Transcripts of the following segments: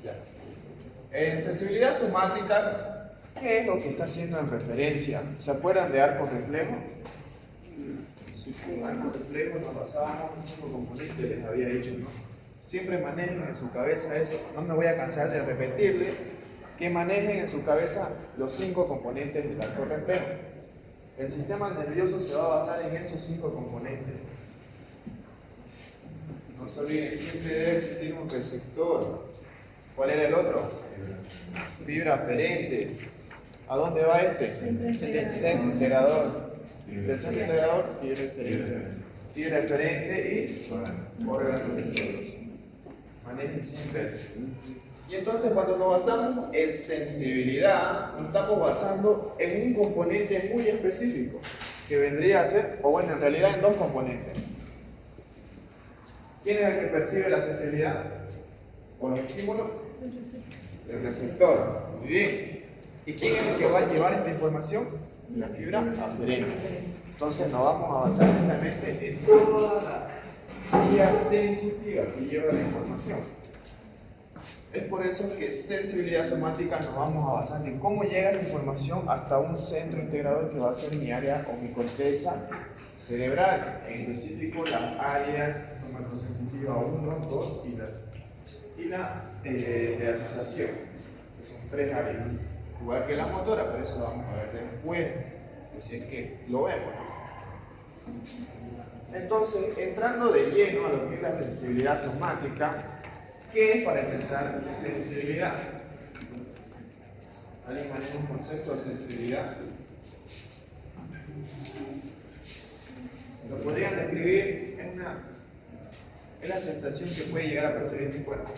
Ya. En sensibilidad somática, ¿qué es lo que está haciendo en referencia? ¿Se acuerdan de arco reflejo? En arco reflejo nos basábamos en 5 componentes, les había dicho, ¿no? Siempre manejen en su cabeza eso, no me voy a cansar de repetirles que manejen en su cabeza los 5 componentes del arco reflejo. El sistema nervioso se va a basar en esos 5 componentes. No se olviden, siempre debe existir un receptor. ¿Cuál era el otro? Fibra aferente. ¿A dónde va este? Centro integrador. Del centro integrador, fibra aferente y órgano nervioso. Manejen siempre eso. Y entonces cuando nos basamos en sensibilidad, nos estamos basando en un componente muy específico, que vendría a ser, o bueno, en realidad en 2 componentes. ¿Quién es el que percibe la sensibilidad? ¿O los estímulos? El receptor. Muy bien. ¿Y quién es el que va a llevar esta información? La fibra aferente. Entonces nos vamos a basar justamente en toda la vía sensitiva que lleva la información. Es por eso que sensibilidad somática nos vamos a basar en cómo llega la información hasta un centro integrador que va a ser mi área o mi corteza cerebral, en específico las áreas somatosensitiva 1, 2 y la de asociación, que son 3 áreas, igual que la motora, pero eso lo vamos a ver después, si es que lo vemos. Entonces, entrando de lleno a lo que es la sensibilidad somática, ¿qué es para empezar sensibilidad? ¿Alguien maneja un concepto de sensibilidad? Lo podrían describir es la sensación que puede llegar a percibir mi cuerpo.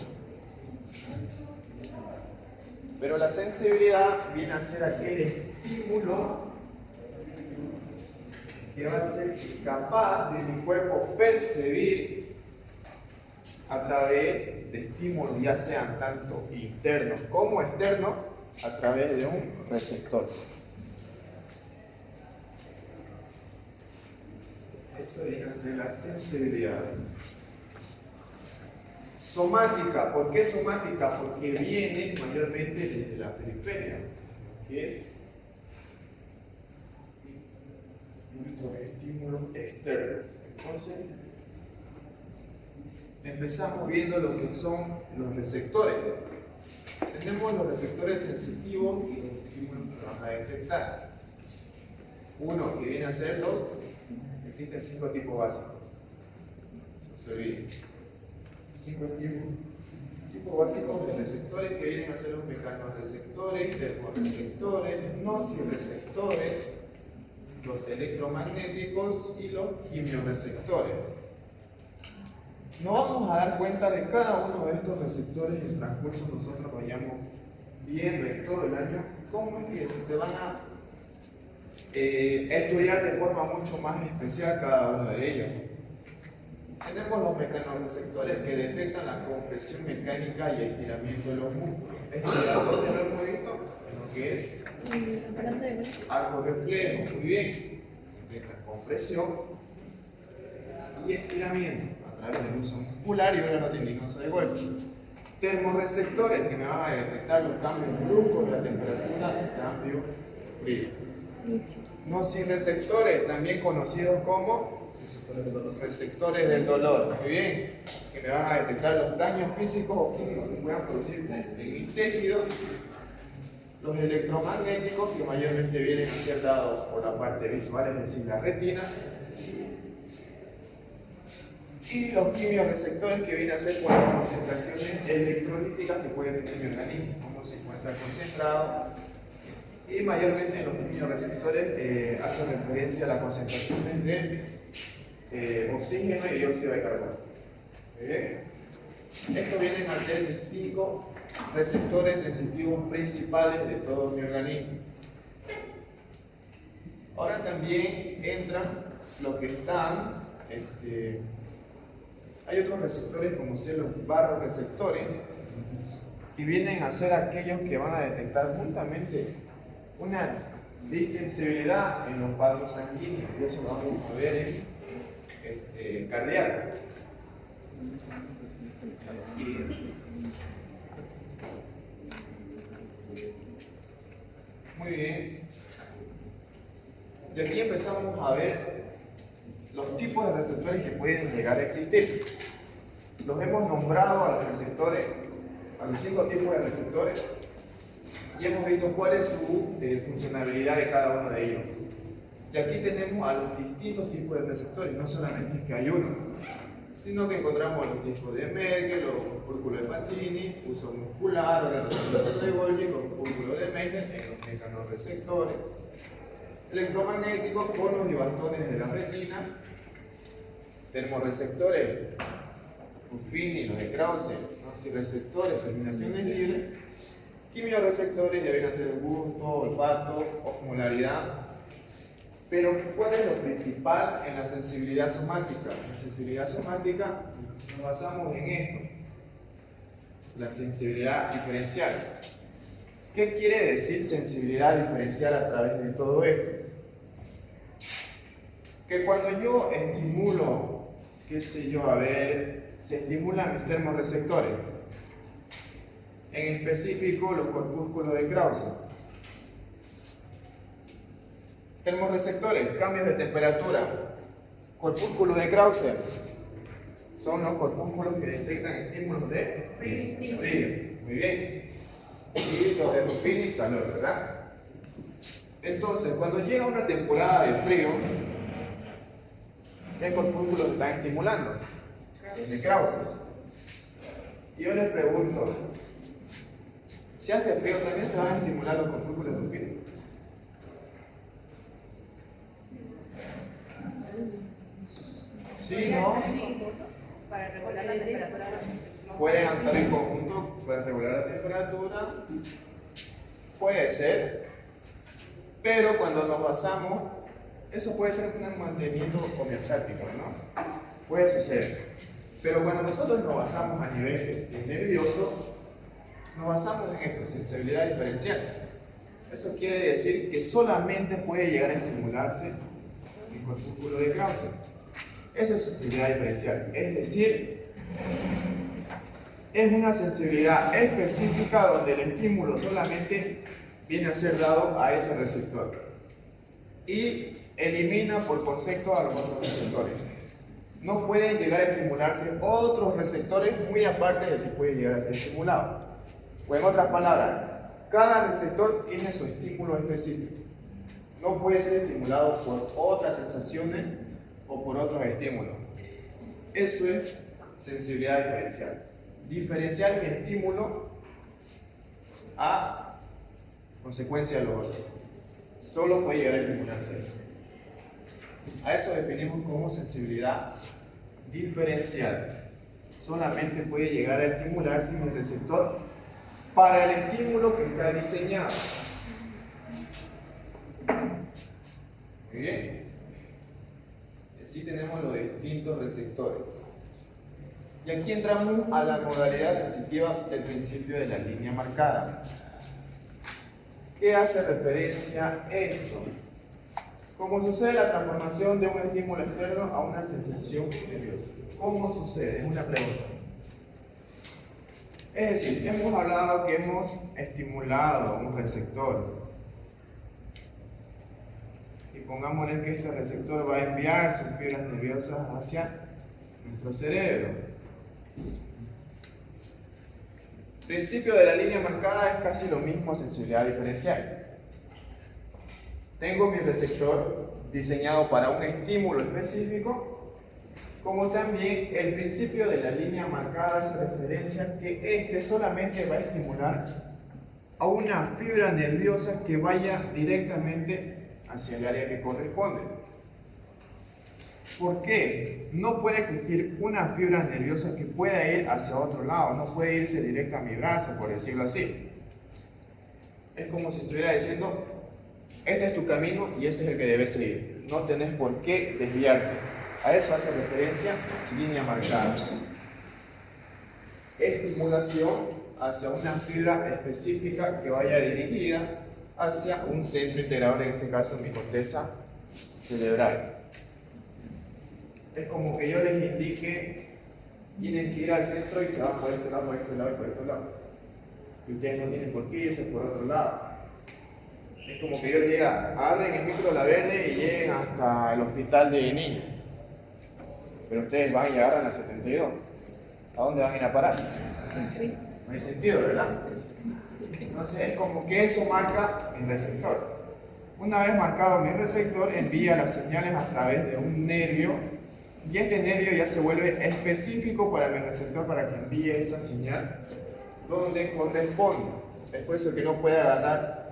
Pero la sensibilidad viene a ser aquel estímulo que va a ser capaz de mi cuerpo percibir a través de estímulos, ya sean tanto internos como externos, a través de un receptor. Eso viene a ser la sensibilidad. Somática. ¿Por qué somática? Porque viene mayormente desde la periferia, que es nuestros estímulos externos. Entonces, empezamos viendo lo que son los receptores. Tenemos los receptores sensitivos y los estímulos que vamos a detectar. Uno que viene a ser existen 5 tipos básicos. No se olviden. 5 tipos básicos de receptores que vienen a ser los mecanorreceptores, termorreceptores, nociceptores, los electromagnéticos y los quimiorreceptores. Nos vamos a dar cuenta de cada uno de estos receptores en el transcurso nosotros vayamos viendo en todo el año cómo es que se van a estudiar de forma mucho más especial cada uno de ellos. Tenemos los mecanorreceptores que detectan la compresión mecánica y estiramiento de los músculos. ¿Dónde lo hemos visto? En lo que es arco reflejo. Muy bien. Detectan compresión y estiramiento a través del uso muscular y órgano tendinoso de Golgi. Termorreceptores que me van a detectar los cambios bruscos de la temperatura, cambio frío. Nociceptores, también conocidos como receptores del dolor, muy bien, que me van a detectar los daños físicos o químicos que puedan producirse en mi tejido. Los electromagnéticos, que mayormente vienen a ser dados por la parte visual, es decir, la retina. Y los quimiorreceptores, que vienen a ser por las concentraciones electrolíticas que puede tener mi organismo, cómo se encuentra concentrado. Y mayormente los quimiorreceptores hacen referencia a las concentraciones de oxígeno y dióxido de carbono. ¿Bien? Estos vienen a ser mis 5 receptores sensitivos principales de todo mi organismo. Ahora también entran los que están, hay otros receptores como ser los barroreceptores, que vienen a ser aquellos que van a detectar juntamente una distensibilidad en los vasos sanguíneos, y eso lo vamos a ver en cardíaco. Muy bien. Y aquí empezamos a ver los tipos de receptores que pueden llegar a existir. Los hemos nombrado a los receptores, a los 5 tipos de receptores, y hemos visto cuál es su funcionalidad de cada uno de ellos. Y aquí tenemos a los distintos tipos de receptores, no solamente es que hay uno, sino que encontramos los tipos de Merkel, los corpúsculos de Pacini, uso muscular, o de Golgi, corpúsculos de Meinel en los mecanorreceptores, electromagnéticos, conos y bastones de la retina, termorreceptores, Ruffini, los de Krause, nociceptores, terminaciones libres, quimioreceptores, ya viene a ser el gusto, olfato, osmolaridad. Pero, ¿cuál es lo principal en la sensibilidad somática? En la sensibilidad somática nos basamos en esto, la sensibilidad diferencial. ¿Qué quiere decir sensibilidad diferencial a través de todo esto? Que cuando yo estimulo, qué sé yo, a ver, se estimulan mis termorreceptores, en específico los corpúsculos de Krause. Termorreceptores, cambios de temperatura. Corpúsculos de Krause son los corpúsculos que detectan estímulos de frío. Muy bien. Y los de Ruffini, calor, ¿verdad? Entonces, cuando llega una temporada de frío, ¿qué corpúsculos están estimulando? Los de Krause. Y yo les pregunto, si hace frío, ¿también se van a estimular los corpúsculos de Ruffini? Sí, ¿no? Para regular la temperatura. Pueden andar en conjunto para regular la temperatura, puede ser, pero cuando nos basamos, eso puede ser un mantenimiento homeostático, ¿no? Puede suceder. Pero cuando nosotros nos basamos a nivel nervioso, nos basamos en esto, sensibilidad diferencial. Eso quiere decir que solamente puede llegar a estimularse el corpúsculo de Krause. Eso es sensibilidad diferencial, es decir, es una sensibilidad específica donde el estímulo solamente viene a ser dado a ese receptor y elimina por concepto a los otros receptores. No pueden llegar a estimularse otros receptores muy aparte del que puede llegar a ser estimulado. O en otras palabras, cada receptor tiene su estímulo específico. No puede ser estimulado por otras sensaciones o por otros estímulos. Eso es sensibilidad diferencial. Diferenciar mi estímulo a consecuencia de lo otro. Solo puede llegar a estimularse eso. A eso definimos como sensibilidad diferencial. Solamente puede llegar a estimularse mi receptor para el estímulo que está diseñado. Muy bien. Así tenemos los distintos receptores. Y aquí entramos a la modalidad sensitiva del principio de la línea marcada. ¿Qué hace referencia a esto? ¿Cómo sucede la transformación de un estímulo externo a una sensación nerviosa? ¿Cómo sucede? Es una pregunta. Es decir, hemos hablado que hemos estimulado un receptor. Y pongámosle que este receptor va a enviar sus fibras nerviosas hacia nuestro cerebro. El principio de la línea marcada es casi lo mismo a sensibilidad diferencial. Tengo mi receptor diseñado para un estímulo específico, como también el principio de la línea marcada hace referencia a que este solamente va a estimular a una fibra nerviosa que vaya directamente hacia el área que corresponde. ¿Por qué? No puede existir una fibra nerviosa que pueda ir hacia otro lado, no puede irse directo a mi brazo, por decirlo así. Es como si estuviera diciendo, este es tu camino y ese es el que debes seguir. No tenés por qué desviarte. A eso hace referencia línea marcada. Estimulación hacia una fibra específica que vaya dirigida hacia un centro integrador, en este caso mi corteza cerebral. Es como que yo les indique, tienen que ir al centro y se van por este lado, por este lado y por este lado. Y ustedes no tienen por qué irse por otro lado. Es como que yo les diga, agarren el micro La Verde y lleguen hasta el hospital de niños. Pero ustedes van y agarran la 72. ¿A dónde van a ir a parar? No hay sentido, ¿verdad? Entonces es como que eso marca mi receptor. Una vez marcado mi receptor, envía las señales a través de un nervio y este nervio ya se vuelve específico para mi receptor para que envíe esta señal donde corresponde. Es por eso que no puede agarrar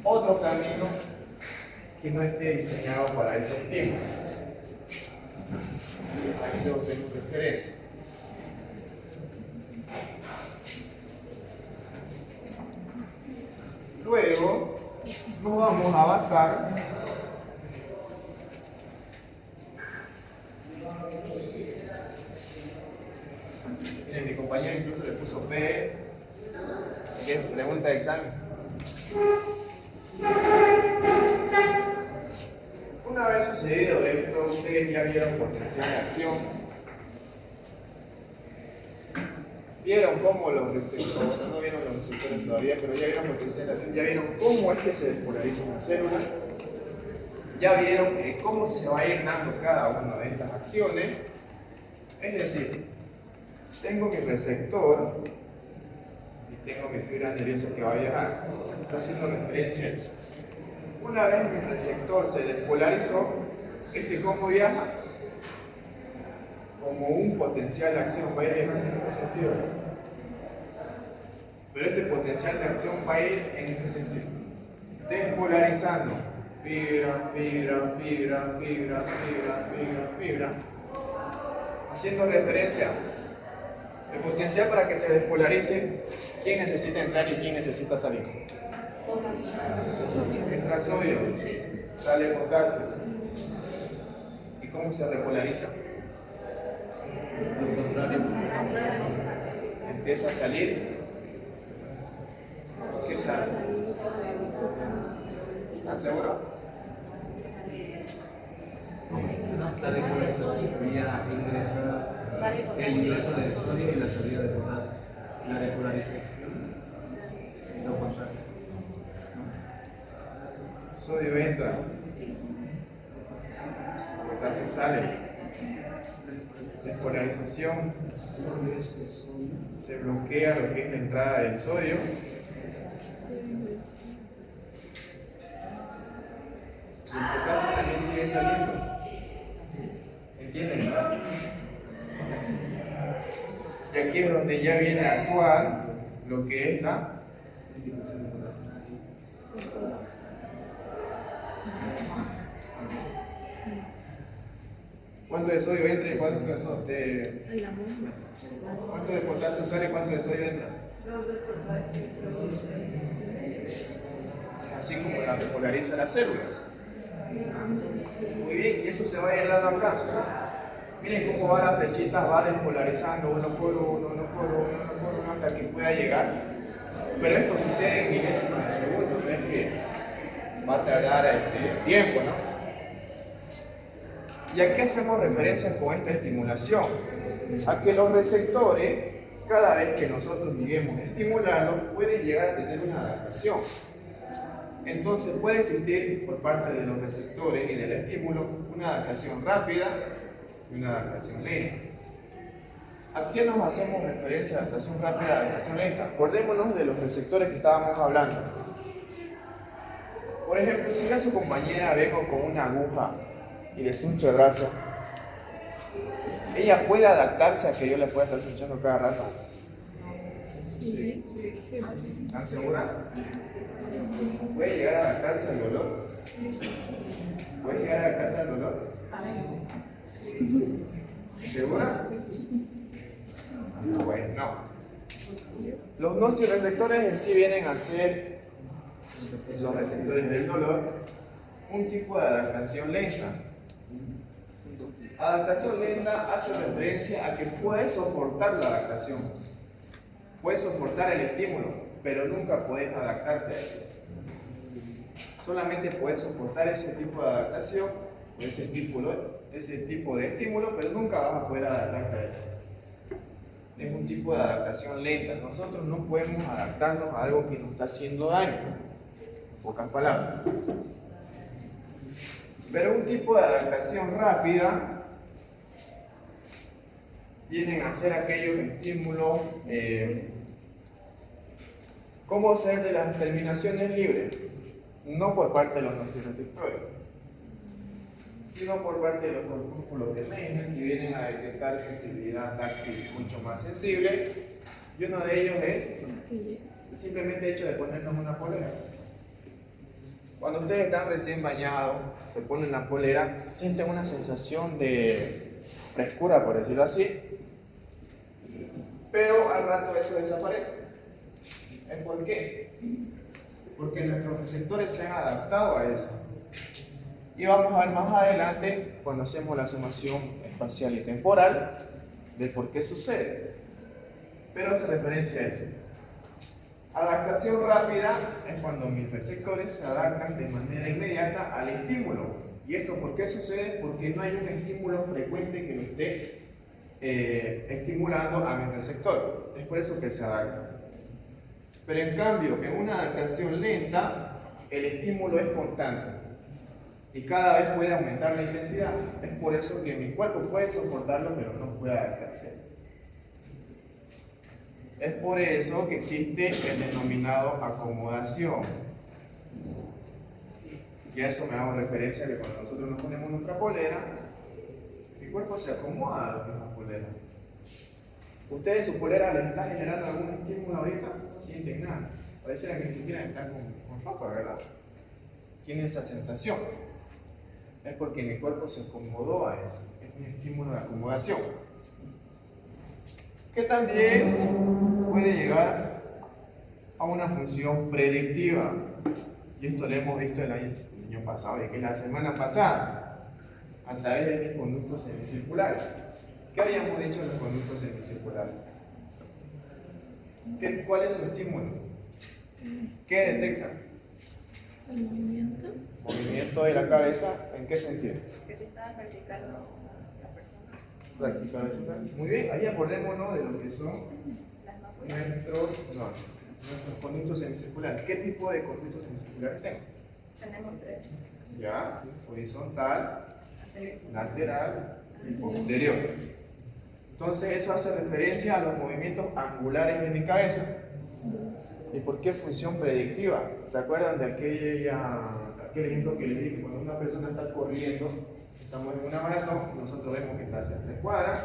otro camino que no esté diseñado para ese estímulo. A ese os en referencia. Luego nos vamos a basar miren, mi compañero incluso le puso P, que es pregunta de examen. Una vez sucedido esto, ustedes ya vieron potencial de acción. Vieron cómo los receptores, no vieron los receptores todavía, pero ya vieron potencial de acción, ya vieron cómo es que se despolariza una célula, ya vieron cómo se va a ir dando cada una de estas acciones. Es decir, tengo mi receptor y tengo mi fibra nerviosa que va a viajar. Está haciendo referencia a eso. Una vez mi receptor se despolarizó, ¿cómo viaja? Como un potencial de acción, va a ir viajando en este sentido. Pero este potencial de acción va a ir en este sentido. Despolarizando. Fibra, fibra, fibra, fibra, fibra, fibra, fibra. Haciendo referencia. El potencial para que se despolarice, ¿quién necesita entrar y quién necesita salir? Entra sodio, sale potasio. ¿Y cómo se repolariza? Empieza a salir. ¿Qué sale? ¿Están seguros? La repolarización sería el ingreso de sodio y la salida de potasio. La repolarización lo contrario. Sodio entra, potasio sale. Despolarización, se bloquea lo que es la entrada del sodio. Y el potasio también sigue saliendo. ¿Entienden? ¿No? Y aquí es donde ya viene a actuar lo que es la ¿cuánto de sodio entra y cuánto de potasio sale y cuánto de sodio entra? Así como la repolariza la célula. Muy bien, y eso se va a ir dando acá. Miren cómo van las flechitas, va despolarizando uno por uno, hasta que pueda llegar. Pero esto sucede en milésimas de segundo, no es que va a tardar tiempo, ¿no? ¿Y a qué hacemos referencia con esta estimulación? A que los receptores, cada vez que nosotros lleguemos a estimularlos, pueden llegar a tener una adaptación. Entonces puede existir por parte de los receptores y del estímulo una adaptación rápida y una adaptación lenta. ¿A qué nos hacemos referencia a adaptación rápida y adaptación lenta? Acordémonos de los receptores que estábamos hablando. Por ejemplo, si yo a su compañera vengo con una aguja y le suncho el brazo, ella puede adaptarse a que yo le pueda estar sunchando cada rato. ¿Están seguras? ¿Puede llegar a adaptarse al dolor? ¿Puede llegar a adaptarse al dolor? ¿Segura? Bueno, no. Los nociceptores en sí vienen a ser los receptores del dolor, un tipo de adaptación lenta. Adaptación lenta hace referencia a que puedes soportar la adaptación, puedes soportar el estímulo, pero nunca puedes adaptarte a él. solamente puedes soportar ese tipo de adaptación, ese tipo de estímulo, pero nunca vas a poder adaptarte a eso. Es un tipo de adaptación lenta. Nosotros no podemos adaptarnos a algo que nos está haciendo daño, en pocas palabras. Pero un tipo de adaptación rápida vienen a ser aquellos estímulos, ¿cómo ser de las terminaciones libres? No por parte de los nociceptores, sino por parte de los corpúsculos de Meijer, que vienen a detectar sensibilidad táctil mucho más sensible, y uno de ellos es simplemente el hecho de ponernos una polera. Cuando ustedes están recién bañados, se ponen la polera, sienten una sensación de frescura, por decirlo así, pero al rato eso desaparece. ¿Por qué? Porque nuestros receptores se han adaptado a eso. Y vamos a ver más adelante, cuando hacemos la sumación espacial y temporal, de por qué sucede. Pero hace referencia a eso. Adaptación rápida es cuando mis receptores se adaptan de manera inmediata al estímulo. ¿Y esto por qué sucede? Porque no hay un estímulo frecuente que lo esté estimulando a mi receptor. Es por eso que se adapta. Pero en cambio, en una adaptación lenta, el estímulo es constante y cada vez puede aumentar la intensidad. Es por eso que mi cuerpo puede soportarlo, pero no puede adaptarse. Es por eso que existe el denominado acomodación. Y a eso me hago referencia que cuando nosotros nos ponemos nuestra polera, mi cuerpo se acomoda a lo que es la polera. ¿Ustedes su polera les está generando algún estímulo ahorita? No sienten nada. Pareciera que ni siquiera están con ropa, ¿verdad? Tienen esa sensación. Es porque mi cuerpo se acomodó a eso. Es un estímulo de acomodación. Que también puede llegar a una función predictiva. Y esto lo hemos visto el año pasado, y que la semana pasada, a través de mis conductos semicirculares. ¿Qué habíamos dicho en los conductos semicirculares? ¿Cuál es su estímulo? ¿Qué detectan? El movimiento. Movimiento de la cabeza, ¿en qué sentido? Que si está vertical o la persona. Vertical, horizontal. Muy bien, ahí acordémonos de lo que son nuestros conductos semicirculares. ¿Qué tipo de conductos semicirculares tengo? Tenemos tres. Ya, horizontal, lateral y posterior. Entonces eso hace referencia a los movimientos angulares de mi cabeza. ¿Y por qué función predictiva? ¿Se acuerdan de aquel ejemplo que les di? Que cuando una persona está corriendo, estamos en una maratón, nosotros vemos que está hacia 3 cuadras,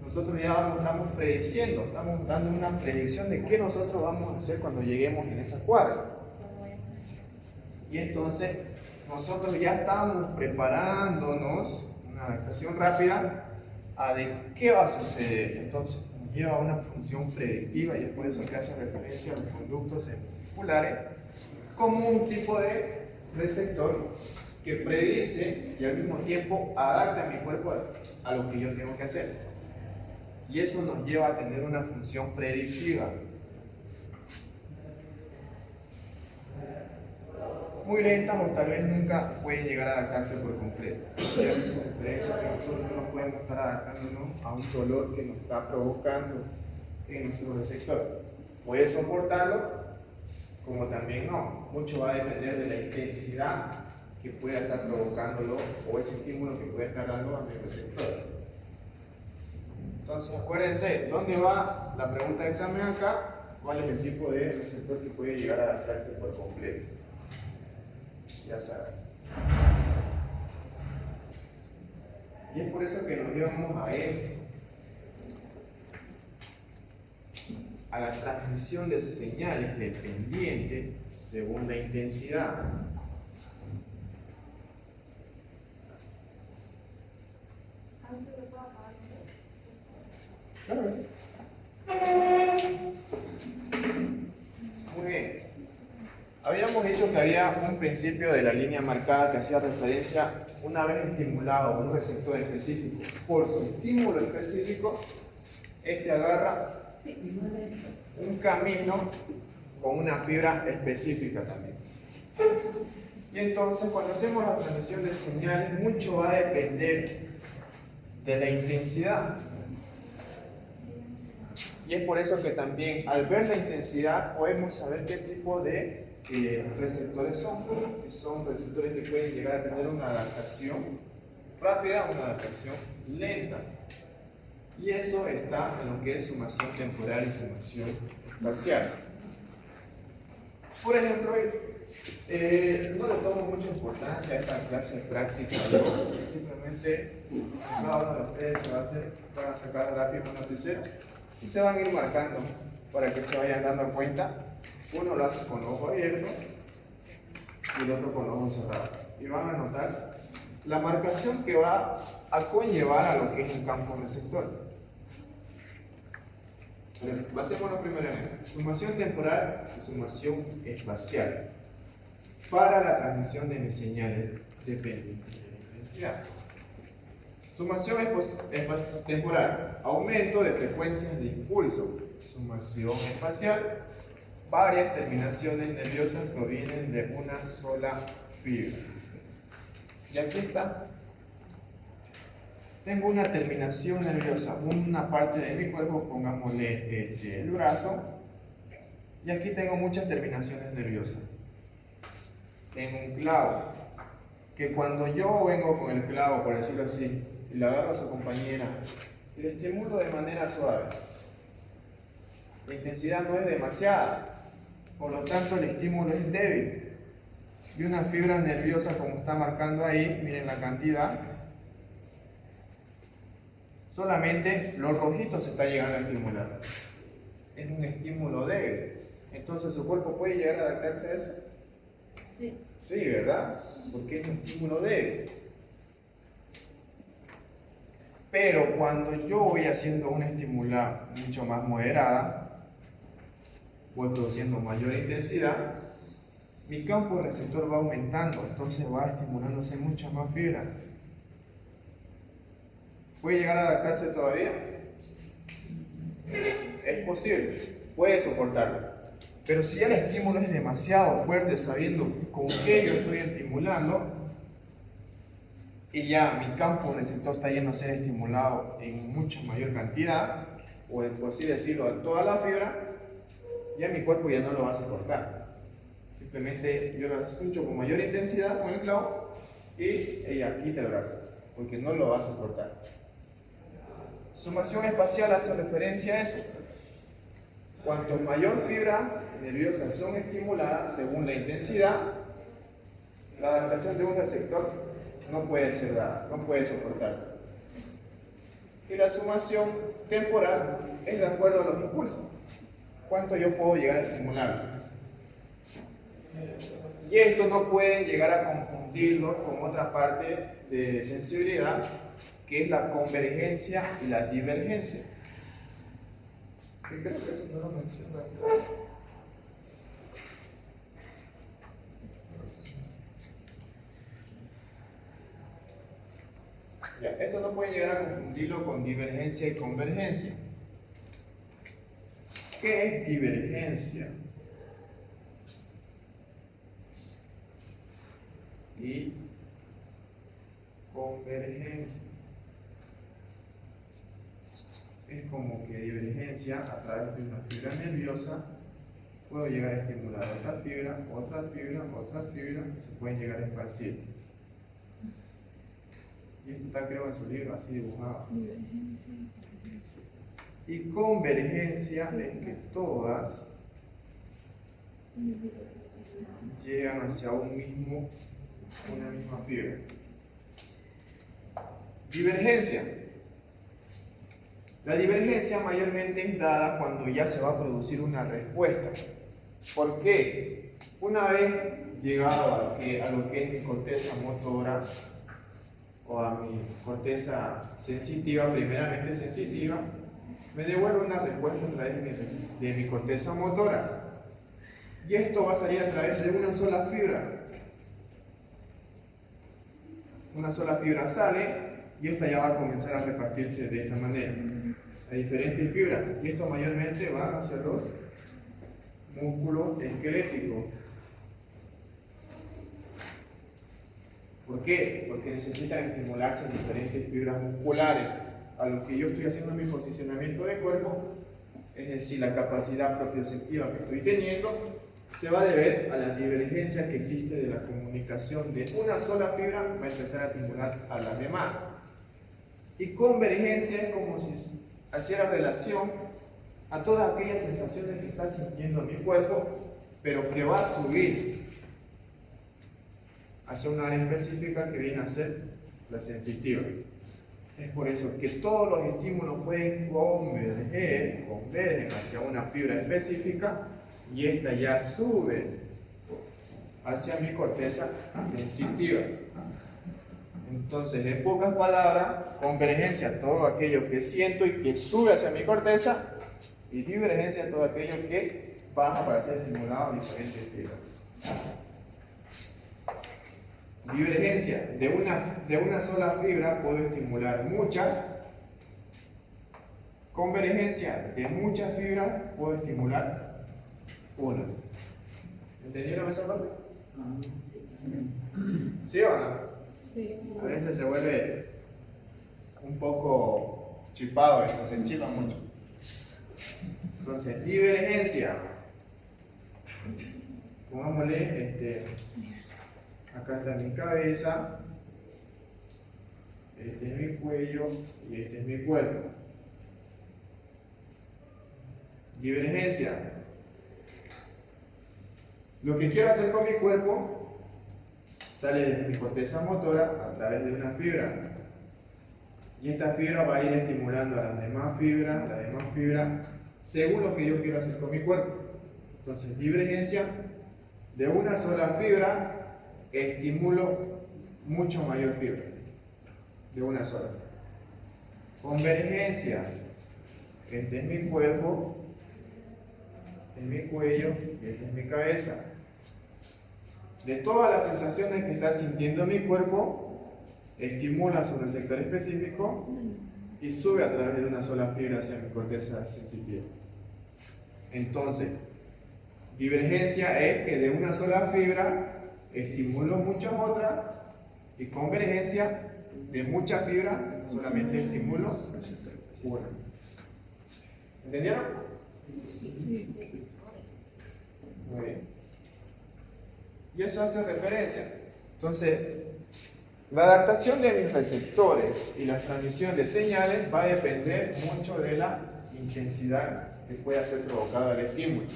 nosotros ya estamos prediciendo, estamos dando una predicción de qué nosotros vamos a hacer cuando lleguemos en esa cuadra. Y entonces nosotros ya estamos preparándonos, una adaptación rápida, a de qué va a suceder. Entonces nos lleva a una función predictiva, y es por eso que hace referencia a los conductos semicirculares como un tipo de receptor que predice y al mismo tiempo adapta a mi cuerpo a lo que yo tengo que hacer. Y eso nos lleva a tener una función predictiva. Muy lentas o tal vez nunca pueden llegar a adaptarse por completo. Ya hice referencia que nosotros no podemos estar adaptándonos a un dolor que nos está provocando en nuestro receptor. Puede soportarlo, como también no. Mucho va a depender de la intensidad que pueda estar provocándolo o ese estímulo que pueda estar dando a mi receptor. Entonces acuérdense, ¿dónde va la pregunta de examen acá? ¿Cuál es el tipo de receptor que puede llegar a adaptarse por completo? Ya saben. Y es por eso que nos llevamos a esto, a la transmisión de señales dependientes según la intensidad. Claro que sí. Muy bien. Habíamos dicho que había un principio de la línea marcada que hacía referencia, una vez estimulado un receptor específico por su estímulo específico, este agarra un camino con una fibra específica también. Y entonces cuando hacemos la transmisión de señales, mucho va a depender de la intensidad. Y es por eso que también al ver la intensidad podemos saber qué tipo de receptores son. Si son receptores que pueden llegar a tener una adaptación rápida o una adaptación lenta. Y eso está en lo que es sumación temporal y sumación espacial. Por ejemplo, no le tomo mucha importancia a esta clase práctica, simplemente cada uno de ustedes van a sacar rápido un lapicero y se van a ir marcando para que se vayan dando cuenta. Uno lo hace con ojo abierto y el otro con ojo cerrado. Y van a notar la marcación que va a conllevar a lo que es el campo receptor. Basémonos primeramente. Sumación temporal y sumación espacial. Para la transmisión de mis señales dependientes de la intensidad. Sumación temporal. Aumento de frecuencias de impulso. Sumación espacial. Varias terminaciones nerviosas provienen de una sola fibra. Y aquí está. Tengo una terminación nerviosa, una parte de mi cuerpo, pongámosle el brazo, y aquí tengo muchas terminaciones nerviosas. Tengo un clavo, que cuando yo vengo con el clavo, por decirlo así, y le agarro a su compañera, y le estimulo de manera suave, la intensidad no es demasiada, por lo tanto el estímulo es débil, y una fibra nerviosa como está marcando ahí, miren la cantidad, solamente los rojitos se está llegando a estimular. Es un estímulo débil. Entonces, ¿su cuerpo puede llegar a adaptarse a eso? Sí. Sí, ¿verdad? Porque es un estímulo débil. Pero cuando yo voy haciendo una estimula mucho más moderada, voy produciendo mayor intensidad, mi campo receptor va aumentando, entonces va estimulándose mucha más fibra. ¿Puede llegar a adaptarse todavía? Es posible, puede soportarlo. Pero si ya el estímulo es demasiado fuerte, sabiendo con qué yo estoy estimulando, y ya mi campo receptor está yendo a ser estimulado en mucha mayor cantidad, o por así decirlo, a toda la fibra, ya mi cuerpo ya no lo va a soportar. Simplemente yo lo escucho con mayor intensidad con el clavo y ella quita el brazo, porque no lo va a soportar. Sumación espacial hace referencia a eso. Cuanto mayor fibra nerviosa son estimuladas según la intensidad, la adaptación de un receptor no puede ser dada, no puede soportar. Y la sumación temporal es de acuerdo a los impulsos. ¿Cuánto yo puedo llegar a estimular? Y esto no pueden llegar a confundirlo con otra parte de sensibilidad, que es la convergencia y la divergencia. Y creo que eso no lo menciona. Ya, esto no puede llegar a confundirlo con divergencia y convergencia. ¿Qué es divergencia? Y convergencia. Es como que divergencia a través de una fibra nerviosa puedo llegar a estimular otra fibra, se pueden llegar a esparcir. Y esto está creo en su libro así dibujado. Y convergencia es que todas llegan hacia una misma fibra. Divergencia. La divergencia mayormente es dada cuando ya se va a producir una respuesta. ¿Por qué? Una vez llegado a lo que es mi corteza motora o a mi corteza sensitiva, primeramente sensitiva, me devuelve una respuesta a través de mi corteza motora. Y esto va a salir a través de una sola fibra. Una sola fibra sale y esta ya va a comenzar a repartirse de esta manera a diferentes fibras, y esto mayormente va hacia los músculos esqueléticos. ¿Por qué? Porque necesitan estimularse en diferentes fibras musculares. A lo que yo estoy haciendo mi posicionamiento de cuerpo, es decir, la capacidad propioceptiva que estoy teniendo, se va a deber a la divergencia que existe de la comunicación de una sola fibra, va a empezar a estimular a las demás. Y convergencia es como si hiciera relación a todas aquellas sensaciones que está sintiendo mi cuerpo, pero que va a subir hacia un área específica que viene a ser la sensitiva. Es por eso que todos los estímulos pueden convergen hacia una fibra específica y esta ya sube hacia mi corteza sensitiva. Entonces, en pocas palabras, convergencia, todo aquello que siento y que sube hacia mi corteza, y divergencia, todo aquello que baja para ser estimulado en diferentes fibras. Divergencia, de una sola fibra puedo estimular muchas. Convergencia, de muchas fibras puedo estimular una. ¿Entendieron esa parte? ¿Sí o no? Sí. A veces se vuelve un poco chipado esto, se chipa mucho. Entonces, divergencia. Pongámosle, acá está mi cabeza, este es mi cuello y este es mi cuerpo. Divergencia. Lo que quiero hacer con mi cuerpo sale desde mi corteza motora a través de una fibra. Y esta fibra va a ir estimulando a las demás fibras, según lo que yo quiero hacer con mi cuerpo. Entonces, divergencia, de una sola fibra estimulo mucho mayor fibra. De una sola. Convergencia. Este es mi cuerpo, este es mi cuello y este es mi cabeza. De todas las sensaciones que está sintiendo mi cuerpo, estimula su receptor específico y sube a través de una sola fibra hacia mi corteza sensitiva. Entonces, divergencia es que de una sola fibra estimulo muchas otras, y convergencia, de muchas fibras solamente estimulo una. ¿Entendieron? Muy bien. Y eso hace referencia. Entonces, la adaptación de mis receptores y la transmisión de señales va a depender mucho de la intensidad que pueda ser provocada el estímulo.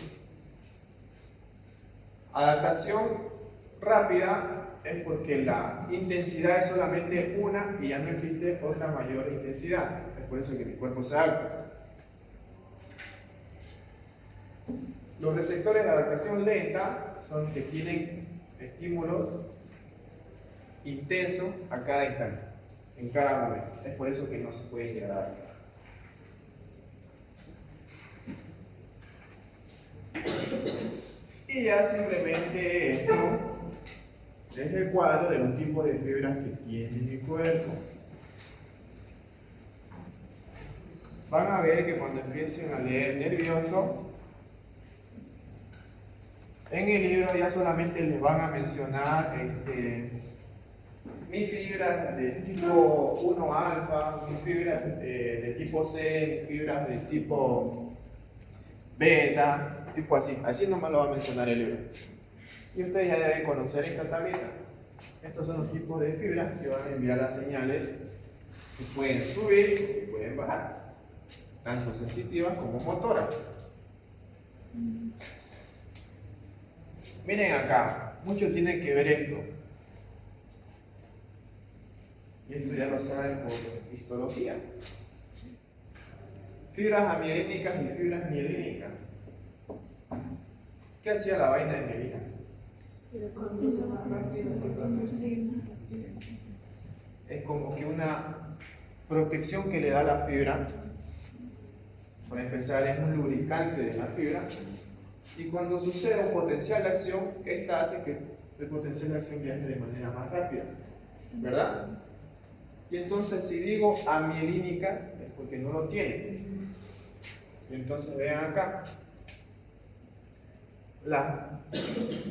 Adaptación rápida es porque la intensidad es solamente una y ya no existe otra mayor intensidad. Es por eso que mi cuerpo se adapta. Los receptores de adaptación lenta son los que tienen estímulos intensos a cada instante, en cada momento. Es por eso que no se puede llegar a adaptar. Y ya simplemente esto es el cuadro de los tipos de fibras que tiene mi cuerpo. Van a ver que cuando empiecen a leer nervioso, en el libro ya solamente les van a mencionar mis fibras de tipo 1 alfa, mis fibras de tipo C, mis fibras de tipo beta, tipo así. Así nomás lo va a mencionar el libro. Y ustedes ya deben conocer esta tablita. Estos son los tipos de fibras que van a enviar las señales que pueden subir y pueden bajar, tanto sensitivas como motoras. Miren acá, mucho tiene que ver esto. Y esto ya lo saben por histología. Fibras amielínicas y fibras mielínicas. ¿Qué hacía la vaina de mielina? Es como que una protección que le da la fibra. Por empezar, es un lubricante de la fibra. Y cuando sucede un potencial de acción, esta hace que el potencial de acción viaje de manera más rápida, ¿verdad? Y entonces, si digo amielínicas, es porque no lo tienen. Y entonces vean acá, las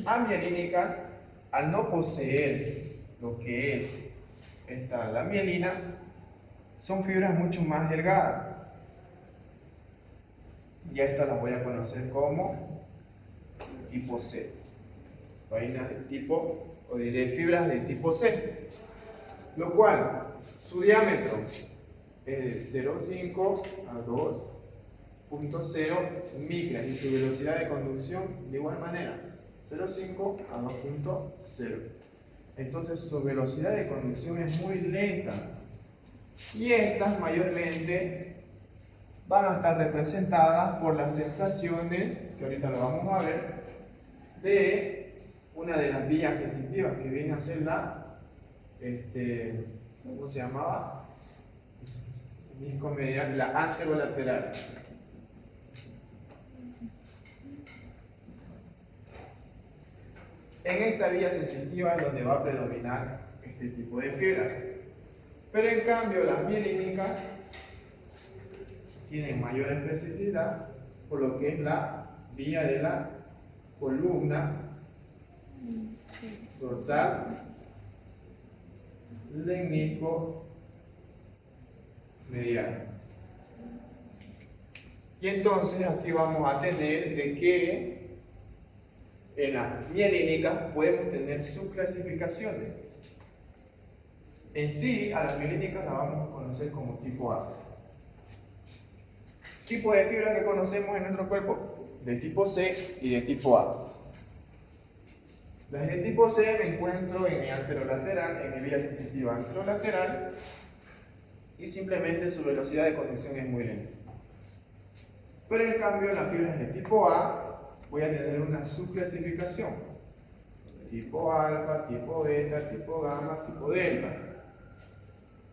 amielínicas, al no poseer lo que es la mielina, son fibras mucho más delgadas. Y a estas las voy a conocer como tipo C. Vainas del tipo, o diré fibras del tipo C. Lo cual, su diámetro es de 0,5 a 2,0 micras y su velocidad de conducción de igual manera, 0,5 a 2,0. Entonces su velocidad de conducción es muy lenta y estas mayormente van a estar representadas por las sensaciones, que ahorita lo vamos a ver, de una de las vías sensitivas que viene a ser la, ¿cómo se llamaba? Meniscomedial, la anterolateral. En esta vía sensitiva es donde va a predominar este tipo de fibras. Pero en cambio las mielínicas tienen mayor especificidad por lo que es la vía de la columna dorsal lemnisco medial. Y entonces aquí vamos a tener de que en las mielínicas podemos tener subclasificaciones. En sí, a las mielínicas las vamos a conocer como tipo A. Tipo de fibras que conocemos en nuestro cuerpo, de tipo C y de tipo A. Las de tipo C me encuentro en mi anterolateral, en mi vía sensitiva anterolateral, y simplemente su velocidad de conducción es muy lenta. Pero en cambio, en las fibras de tipo A voy a tener una subclasificación: tipo alfa, tipo beta, tipo gamma, tipo delta.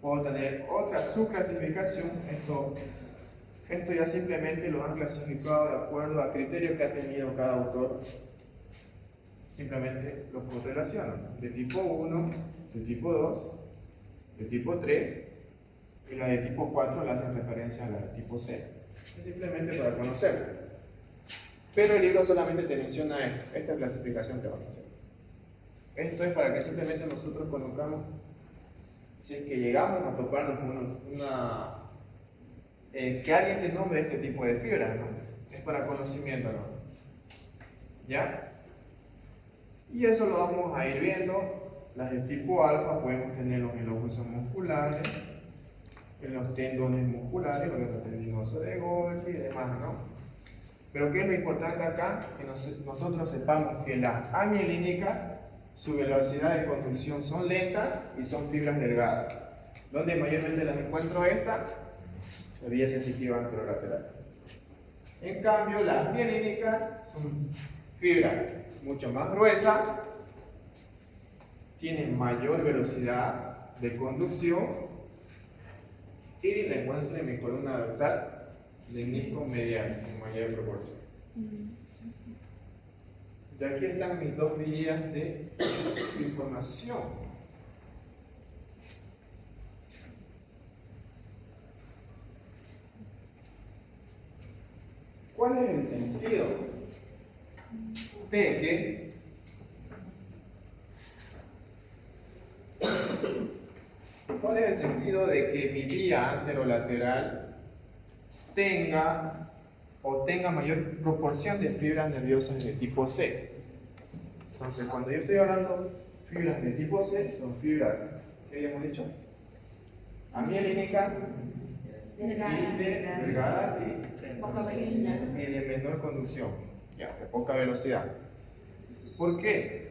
Puedo tener otra subclasificación. Esto ya simplemente lo han clasificado de acuerdo a criterios que ha tenido cada autor. Simplemente lo correlacionan: de tipo 1, de tipo 2, de tipo 3, y la de tipo 4 le hacen referencia a la de tipo C. Es simplemente para conocerlo. Pero el libro solamente te menciona esta clasificación te va a hacer. Esto es para que simplemente nosotros conozcamos, si es que llegamos a toparnos con que alguien te nombre este tipo de fibras, ¿no? Es para conocimiento, ¿no? ¿Ya? Y eso lo vamos a ir viendo. Las de tipo alfa podemos tenerlos en los huesos musculares, en los tendones musculares, o en los tendinosos de Golgi y demás, ¿no? Pero ¿qué es lo importante acá? Que nosotros sepamos que las amielínicas, su velocidad de conducción son lentas y son fibras delgadas. ¿Dónde mayormente las encuentro estas? La vía sensitiva anterolateral. En cambio, las mielínicas son fibras mucho más gruesas, tienen mayor velocidad de conducción y la encuentro en mi columna dorsal lemnisco medial en mayor proporción. Y aquí están mis dos vías de información. ¿Cuál es el sentido de que mi vía anterolateral tenga mayor proporción de fibras nerviosas de tipo C? Entonces, cuando yo estoy hablando de fibras de tipo C, son fibras, ¿qué habíamos dicho? Amielínicas, delgadas y de menor conducción, ya, de poca velocidad. ¿Por qué?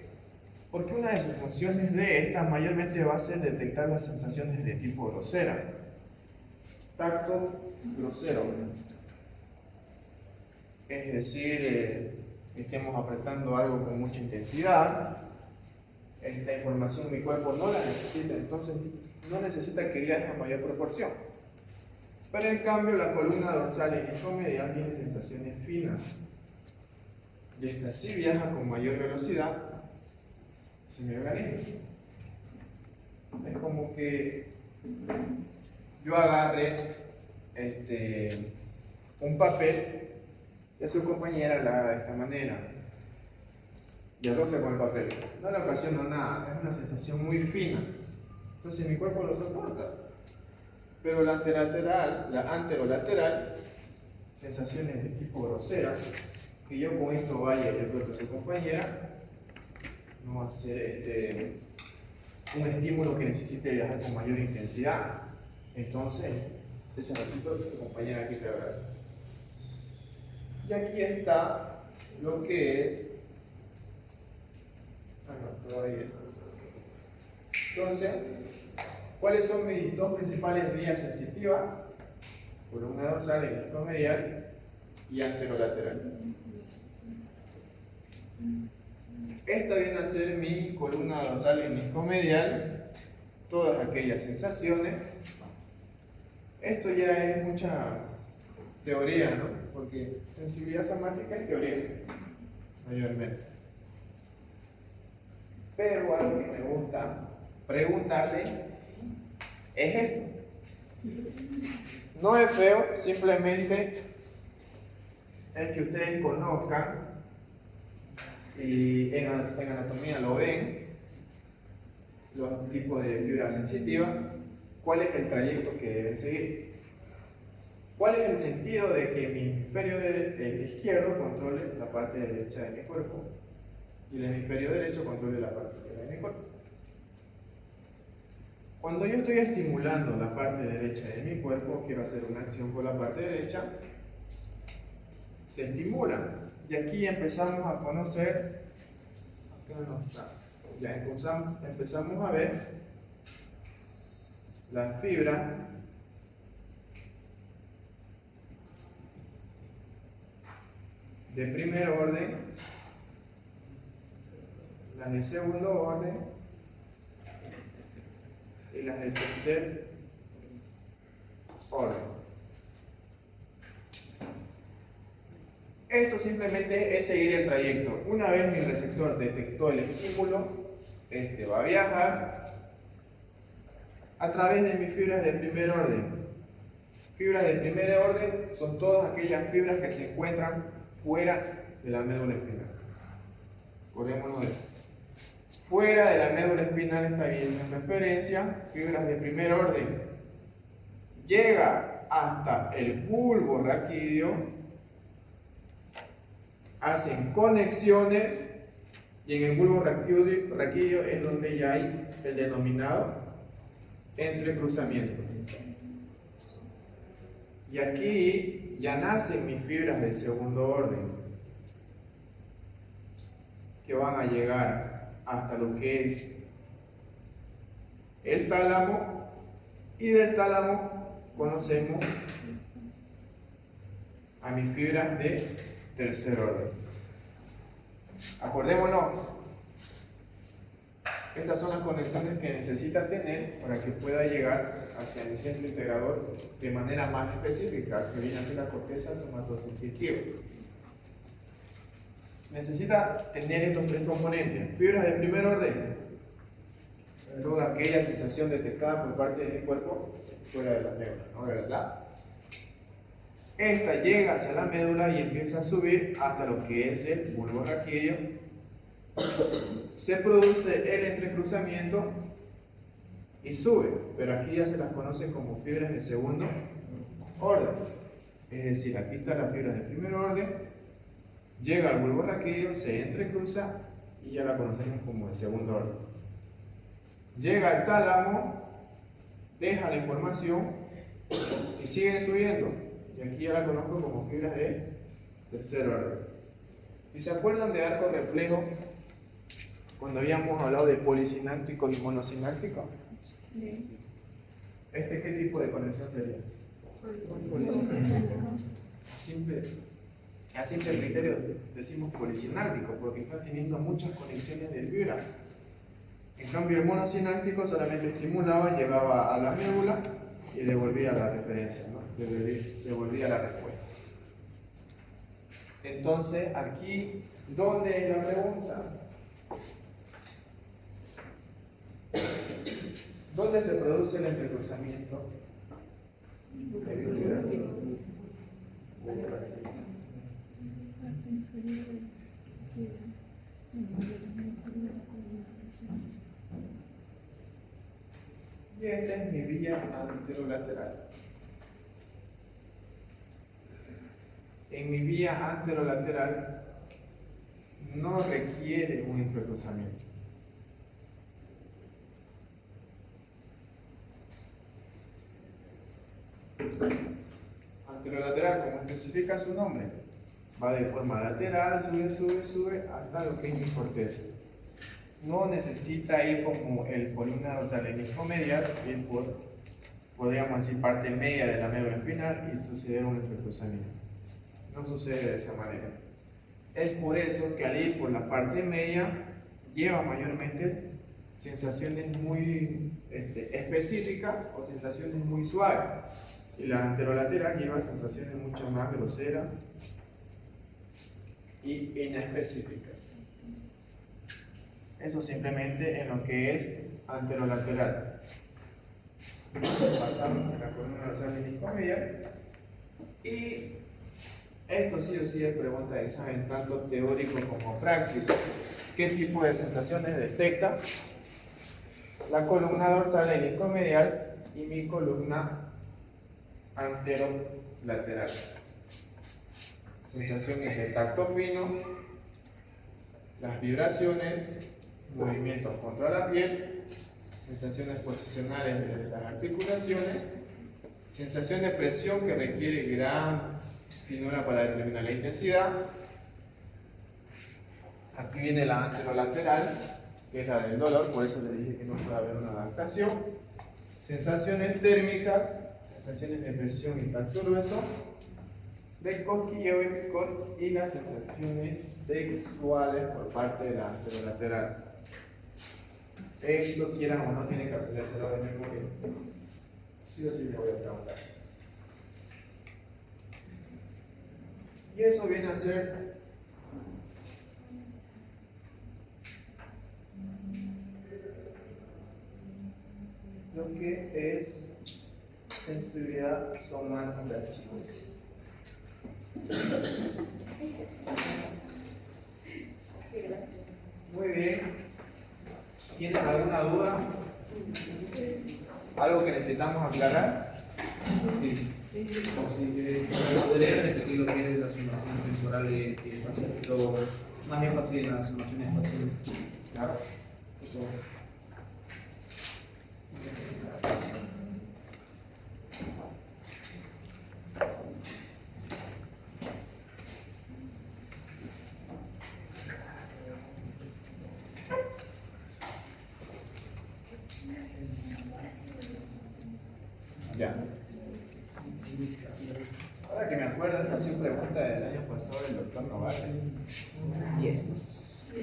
Porque una de sus funciones de esta mayormente va a ser detectar las sensaciones de tipo grosera. Tacto grosero. Es decir, estemos apretando algo con mucha intensidad. Esta información mi cuerpo no la necesita, entonces no necesita que viaje a mayor proporción. Pero en cambio la columna dorsal lemnisco-medial tiene sensaciones finas. Y esta sí viaja con mayor velocidad hacia mi organismo. Es como que yo agarre un papel y a su compañera la haga de esta manera. y al roce con el papel. No le ocasiona nada, es una sensación muy fina. Entonces mi cuerpo lo soporta. Pero la anterolateral, sensaciones de tipo grosera, que yo con esto vaya y le explote a su compañera, no va a ser un estímulo que necesite viajar con mayor intensidad. Entonces, ese ratito tu compañera aquí te abraza. Y aquí está lo que es. No, todavía. Entonces, ¿cuáles son mis dos principales vías sensitivas? Columna dorsal, hemiscomedial y anterolateral. Esta viene a ser mi columna dorsal hemiscomedial, todas aquellas sensaciones. Esto ya es mucha teoría, ¿no? Porque sensibilidad somática es teoría, mayormente. Pero algo que me gusta preguntarle es esto. No es feo, simplemente es que ustedes conozcan, y en anatomía lo ven, los tipos de fibra sensitiva, cuál es el trayecto que deben seguir. ¿Cuál es el sentido de que mi hemisferio izquierdo controle la parte derecha de mi cuerpo y el hemisferio derecho controle la parte izquierda de mi cuerpo? Cuando yo estoy estimulando la parte derecha de mi cuerpo, quiero hacer una acción por la parte derecha, se estimula. Y aquí empezamos a conocer, acá no está, ya empezamos a ver las fibras de primer orden, las de segundo orden y las de tercer orden. Esto simplemente es seguir el trayecto. Una vez mi receptor detectó el estímulo, este va a viajar a través de mis fibras de primer orden. Fibras de primer orden son todas aquellas fibras que se encuentran fuera de la médula espinal. Acordémonos de eso. Fuera de la médula espinal está bien en referencia, fibras de primer orden. Llega hasta el bulbo raquídeo, hacen conexiones y en el bulbo raquídeo es donde ya hay el denominado entrecruzamiento. Y aquí ya nacen mis fibras de segundo orden que van a llegar hasta lo que es el tálamo, y del tálamo conocemos a mis fibras de tercer orden. Acordémonos, estas son las conexiones que necesita tener para que pueda llegar hacia el centro integrador de manera más específica, que viene a ser la corteza somatosensitiva. Necesita tener estos tres componentes: fibras de primer orden, toda aquella sensación detectada por parte de mi cuerpo fuera de la médula, ¿no? ¿Verdad? Esta llega hacia la médula y empieza a subir hasta lo que es el bulbo raquídeo. Se produce el entrecruzamiento y sube, pero aquí ya se las conoce como fibras de segundo orden. Es decir, aquí están las fibras de primer orden, llega al bulbo raquídeo, se entrecruza y ya la conocemos como de segundo orden. Llega al tálamo, deja la información y sigue subiendo. Y aquí ya la conozco como fibras de tercer orden. ¿Y se acuerdan de arco reflejo cuando habíamos hablado de polisináptico y monosináptico? Sí. ¿Este qué tipo de conexión sería? A simple criterio decimos polisináptico porque está teniendo muchas conexiones de fibras. En cambio el monosináptico solamente estimulaba, llegaba a la médula y devolvía la referencia, ¿no? Devolvía la respuesta. Entonces, aquí, ¿dónde es la pregunta? ¿Dónde se produce el entrecruzamiento? Y esta es mi vía anterolateral. En mi vía anterolateral no requiere un entrecruzamiento. Anterolateral, como especifica su nombre, va de forma lateral, sube hasta lo que es mi corteza. No necesita ir como el columna dorsal hemiscomedial, ir por, podríamos decir, parte media de la médula espinal y suceder un entrecruzamiento. No sucede de esa manera. Es por eso que al ir por la parte media lleva mayormente sensaciones muy específicas o sensaciones muy suaves. Y la anterolateral lleva sensaciones mucho más groseras y inespecíficas. Eso simplemente en lo que es anterolateral. Pasamos a la columna dorsal hemiscomedial. Y esto sí o sí es pregunta de examen, tanto teórico como práctico. ¿Qué tipo de sensaciones detecta la columna dorsal hemiscomedial y mi columna anterolateral? Sensaciones de tacto fino, las vibraciones, movimientos contra la piel, sensaciones posicionales de las articulaciones, sensación de presión que requiere gran finura para determinar la intensidad. Aquí viene la anterolateral, que es la del dolor, por eso le dije que no puede haber una adaptación. Sensaciones térmicas, sensaciones de presión y tacto grueso, de cosquilleo y picor, y las sensaciones sexuales por parte de la anterolateral. Esto, quieran o no, tienen que aprendérselo de memoria. Sí o sí le voy a preguntar. Y eso viene a ser lo que es sensibilidad somática, chicos. Muy bien. ¿Tienen alguna duda? ¿Algo que necesitamos aclarar? Sí. ¿Podría repetir lo que es la sumación temporal y espacial? Más énfasis en la sumación espacial. Claro. Ya. Ahora que me acuerdo, esta sí pregunta del año pasado del doctor Noval. Yes.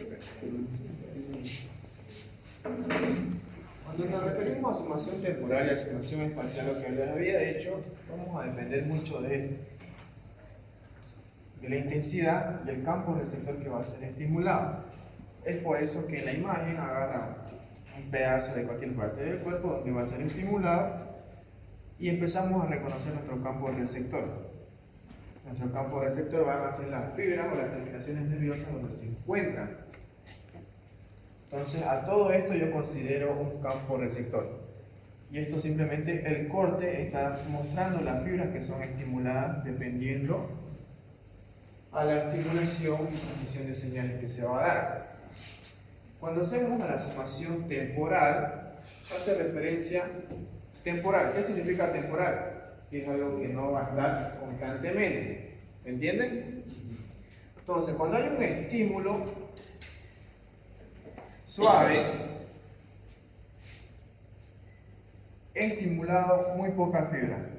Cuando nos referimos a sumación temporal y a sumación espacial, lo que les había dicho, vamos a depender mucho de esto, de la intensidad y el campo receptor que va a ser estimulado. Es por eso que en la imagen agarra un pedazo de cualquier parte del cuerpo donde va a ser estimulado y empezamos a reconocer nuestro campo receptor. Nuestro campo receptor van a ser las fibras o las terminaciones nerviosas donde se encuentran. Entonces, a todo esto yo considero un campo receptor. Y esto simplemente, el corte está mostrando las fibras que son estimuladas dependiendo a la estimulación y transmisión de señales que se va a dar. Cuando hacemos a la sumación temporal, hace referencia temporal. ¿Qué significa temporal? Que es algo que no va a estar constantemente. ¿Entienden? Entonces, cuando hay un estímulo suave, he estimulado muy poca fibra.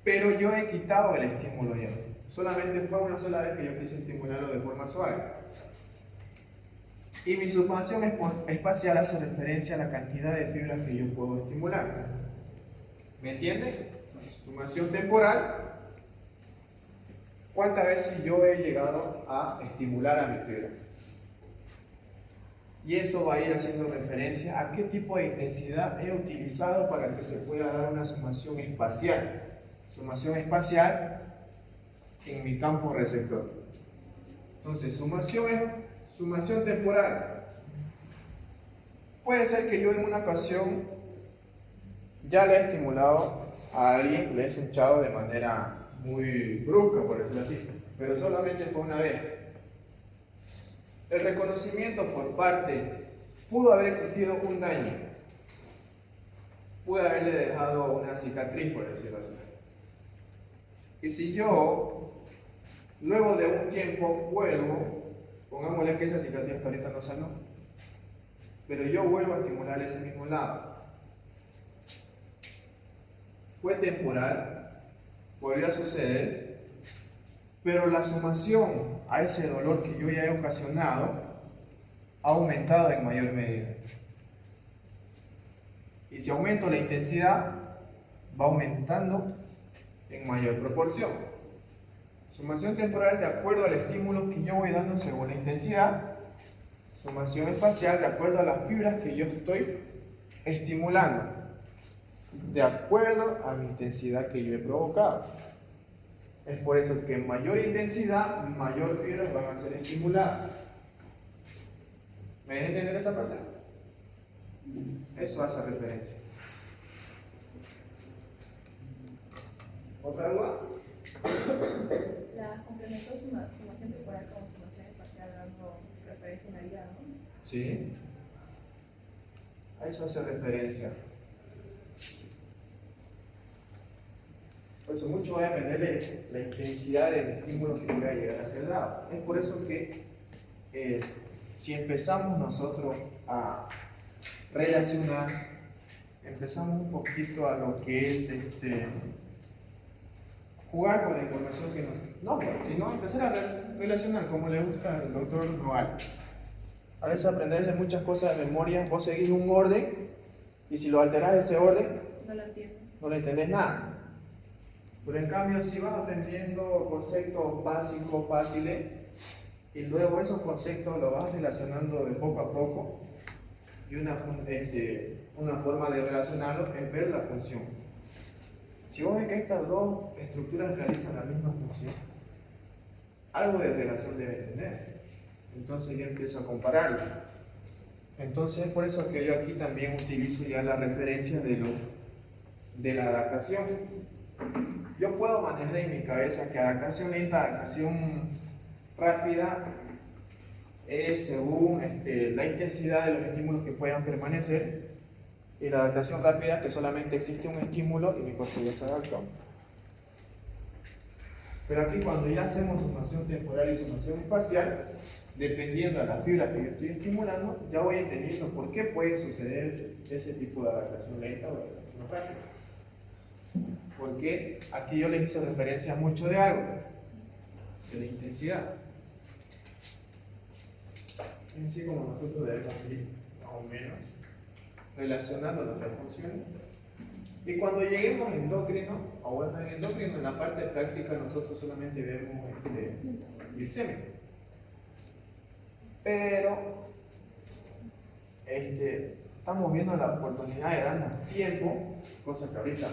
Pero yo he quitado el estímulo ya. Solamente fue una sola vez que yo quise estimularlo de forma suave. Y mi sumación espacial hace referencia a la cantidad de fibras que yo puedo estimular. ¿Me entienden? Sumación temporal. ¿Cuántas veces yo he llegado a estimular a mi fibra? Y eso va a ir haciendo referencia a qué tipo de intensidad he utilizado para que se pueda dar una sumación espacial. Sumación espacial en mi campo receptor. Entonces, sumación es sumación temporal. Puede ser que yo en una ocasión ya le he estimulado a alguien, le he hinchado de manera muy brusca, por decirlo así, pero solamente fue una vez. El reconocimiento por parte, pudo haber existido un daño, pude haberle dejado una cicatriz, por decirlo así. Y si yo, luego de un tiempo, vuelvo, pongámosle que esa cicatriz hasta ahorita no sanó, pero yo vuelvo a estimular ese mismo lado. Fue temporal, volvió a suceder, pero la sumación a ese dolor que yo ya he ocasionado ha aumentado en mayor medida. Y si aumento la intensidad, va aumentando en mayor proporción. Sumación temporal de acuerdo al estímulo que yo voy dando según la intensidad. Sumación espacial de acuerdo a las fibras que yo estoy estimulando, de acuerdo a mi intensidad que yo he provocado. Es por eso que en mayor intensidad, mayor fibras van a ser estimuladas. ¿Me dejan entender esa parte? Eso hace referencia. ¿Otra duda? La complementó sumación temporal como sumación espacial dando referencia a una vida, ¿no? Sí. A eso hace referencia. Por eso mucho va a depender de la intensidad del estímulo que voy a llegar a ser dado. Es por eso que si empezamos nosotros a relacionar, empezamos un poquito a lo que es jugar con la información que nos... No, sino empezar a relacionar como le gusta al doctor Noal. A veces aprenderse muchas cosas de memoria, vos seguís un orden y si lo alterás ese orden, No lo entiendo. no le entendés nada. Pero en cambio, si vas aprendiendo conceptos básicos, fáciles, y luego esos conceptos los vas relacionando de poco a poco, y una forma de relacionarlos es ver la función. Si vos ves que estas dos estructuras realizan la misma función, algo de relación debe tener. Entonces yo empiezo a compararlo. Entonces es por eso que yo aquí también utilizo ya la referencia de la adaptación. Yo puedo manejar en mi cabeza que adaptación lenta, adaptación rápida es según la intensidad de los estímulos que puedan permanecer, y la adaptación rápida que solamente existe un estímulo y mi cuerpo ya se adapta. Pero aquí cuando ya hacemos sumación temporal y sumación espacial, dependiendo de las fibras que yo estoy estimulando, ya voy entendiendo por qué puede suceder ese tipo de adaptación lenta o adaptación rápida. Porque aquí yo les hice referencia mucho de algo, de la intensidad. Es así como nosotros debemos ir, más o menos, relacionando nuestras funciones. Y cuando lleguemos a endocrino, o bueno, en endocrino, en la parte práctica, nosotros solamente vemos glicemia. Pero estamos viendo la oportunidad de darnos tiempo, cosa que ahorita